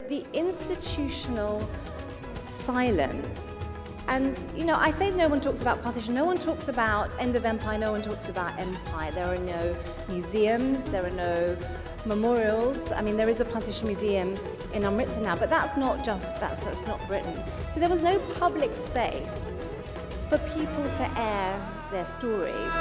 but the institutional silence. And, I say no one talks about partition, no one talks about end of empire, no one talks about empire. There are no museums, there are no memorials. I mean, there is a partition museum in Amritsar now, but that's not Britain. So there was no public space for people to air their stories.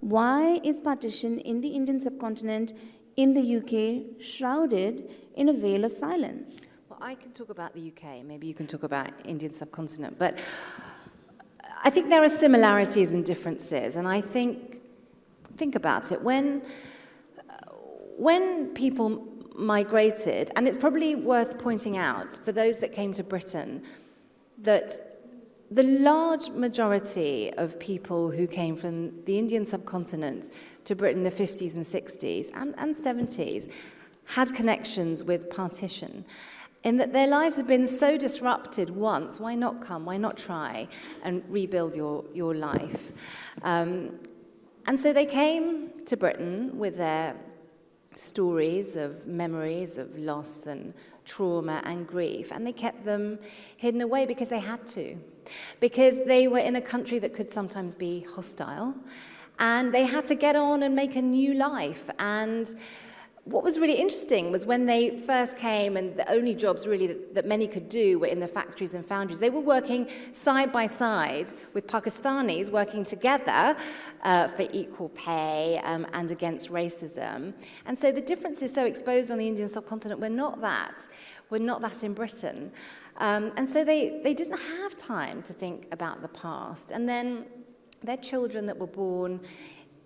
Why is partition in the Indian subcontinent in the UK shrouded in a veil of silence? Well, I can talk about the UK, maybe you can talk about Indian subcontinent, but I think there are similarities and differences, and I think about it. When people migrated, and it's probably worth pointing out for those that came to Britain that the large majority of people who came from the Indian subcontinent to Britain in the 50s and 60s and 70s had connections with partition, in that their lives had been so disrupted once. Why not come? Why not try and rebuild your life? And so they came to Britain with their stories of memories of loss and trauma and grief, and they kept them hidden away because they had to, because they were in a country that could sometimes be hostile, and they had to get on and make a new life. And what was really interesting was when they first came, and the only jobs really that many could do were in the factories and foundries, they were working side by side with Pakistanis, working together for equal pay and against racism. And so the differences so exposed on the Indian subcontinent were not that in Britain. And so they didn't have time to think about the past. And then their children that were born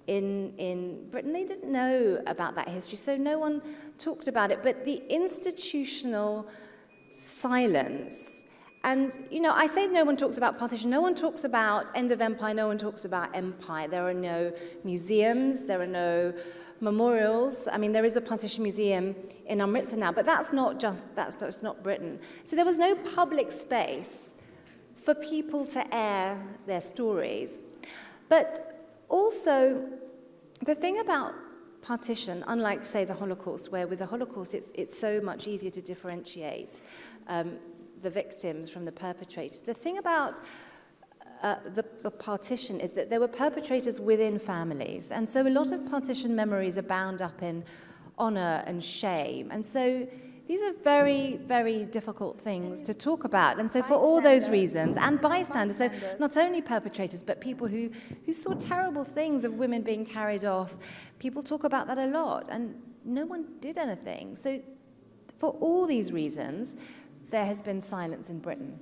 in Britain, they didn't know about that history, so no one talked about it. But the institutional silence, and I say no one talks about partition, no one talks about end of empire, no one talks about empire. There are no museums, there are no memorials. I mean, there is a partition museum in Amritsar now, but that's not Britain. So there was no public space for people to air their stories. But also, the thing about partition, unlike, say, the Holocaust, where with the Holocaust it's so much easier to differentiate the victims from the perpetrators, the thing about the partition is that there were perpetrators within families, and so a lot of partition memories are bound up in honor and shame, and so these are very, very difficult things to talk about. And so for all those reasons, and bystanders, so not only perpetrators, but people who saw terrible things of women being carried off, people talk about that a lot, and no one did anything. So for all these reasons, there has been silence in Britain.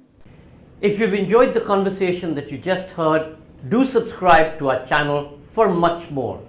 If you've enjoyed the conversation that you just heard, do subscribe to our channel for much more.